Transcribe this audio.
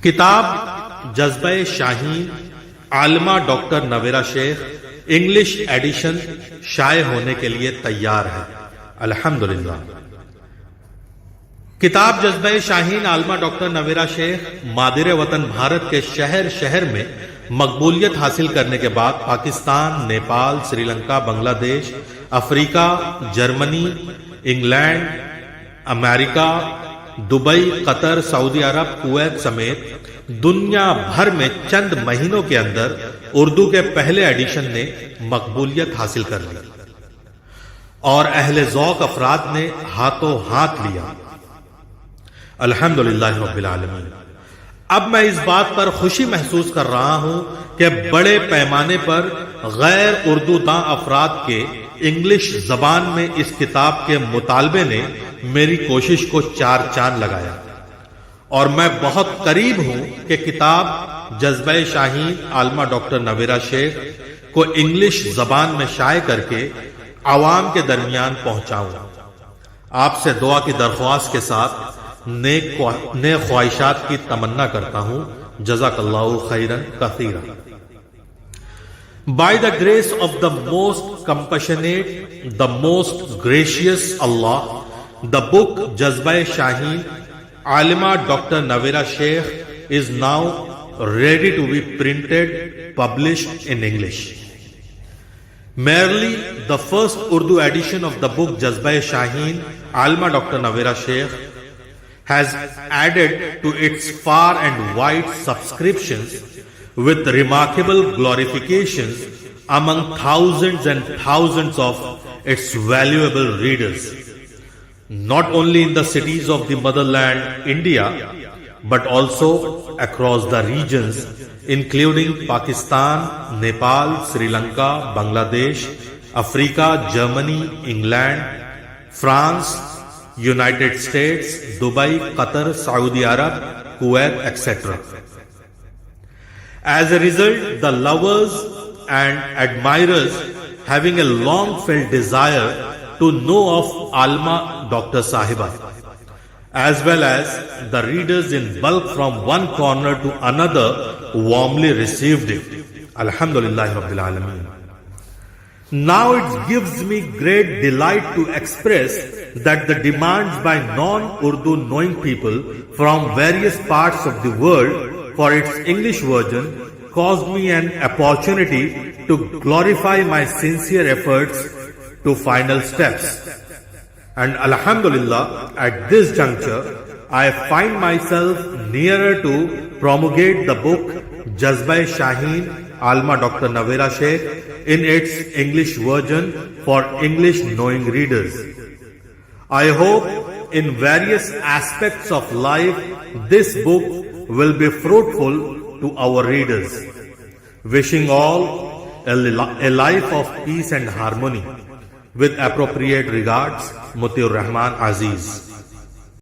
کتاب جذبہ شاہین عالمہ ڈاکٹر نویرہ شیخ English edition شائع ہونے کے لیے تیار ہے الحمدللہ۔ کتاب جذبہ شاہین عالمہ ڈاکٹر نویرہ شیخ مادر وطن بھارت کے شہر شہر میں مقبولیت حاصل کرنے کے بعد پاکستان، نیپال، سری لنکا، بنگلہ دیش، افریقہ، جرمنی، انگلینڈ، امریکہ، دبئی، قطر، سعودی عرب، کویت سمیت دنیا بھر میں چند مہینوں کے اندر اردو کے پہلے ایڈیشن نے مقبولیت حاصل کر لی اور اہل ذوق افراد نے ہاتھوں ہاتھ لیا الحمدللہ رب العالمین۔ اب میں اس بات پر خوشی محسوس کر رہا ہوں کہ بڑے پیمانے پر غیر اردو داں افراد کے انگلش زبان میں اس کتاب کے مطالبے نے میری کوشش کو چار چاند لگایا، اور میں بہت قریب ہوں کہ کتاب جذبہ شاہین عالمہ ڈاکٹر نویرہ شیخ کو انگلش زبان میں شائع کر کے عوام کے درمیان پہنچاؤں۔ آپ سے دعا کی درخواست کے ساتھ نیک خواہشات کی تمنا کرتا ہوں۔ جزاک اللہ خیرا کثیرا۔ By the grace of the most compassionate, the most gracious Allah, the book Jazba Shaheen Alima Dr. Navira Sheikh is now ready to be printed, published in English. Merely the first Urdu edition of the book Jazba Shaheen Alima Dr. Navira Sheikh has added to its far and wide subscriptions with remarkable glorifications among thousands and thousands of its valuable readers, not only in the cities of the motherland India, but also across the regions including Pakistan, Nepal, Sri Lanka, Bangladesh, Africa, Germany, England, France, United States, Dubai, Qatar, Saudi Arab, Kuwait, etc. As a result, the lovers and admirers having a long felt desire to know of Alma Dr. Sahiba, as well as the readers in bulk from one corner to another warmly received it. Alhamdulillah Rabbil Alameen. Now it gives me great delight to express that the demands by non-Urdu knowing people from various parts of the world for its English version caused me an opportunity to glorify my sincere efforts to final steps. And Alhamdulillah, at this juncture, I find myself nearer to promulgate the book Jazba Shaheen Alma Dr. Navira Sheikh in its English version for English knowing readers. I hope in various aspects of life this book will be fruitful to our readers. Wishing all a life of peace and harmony. With appropriate regards, Mutiur Rahman Aziz.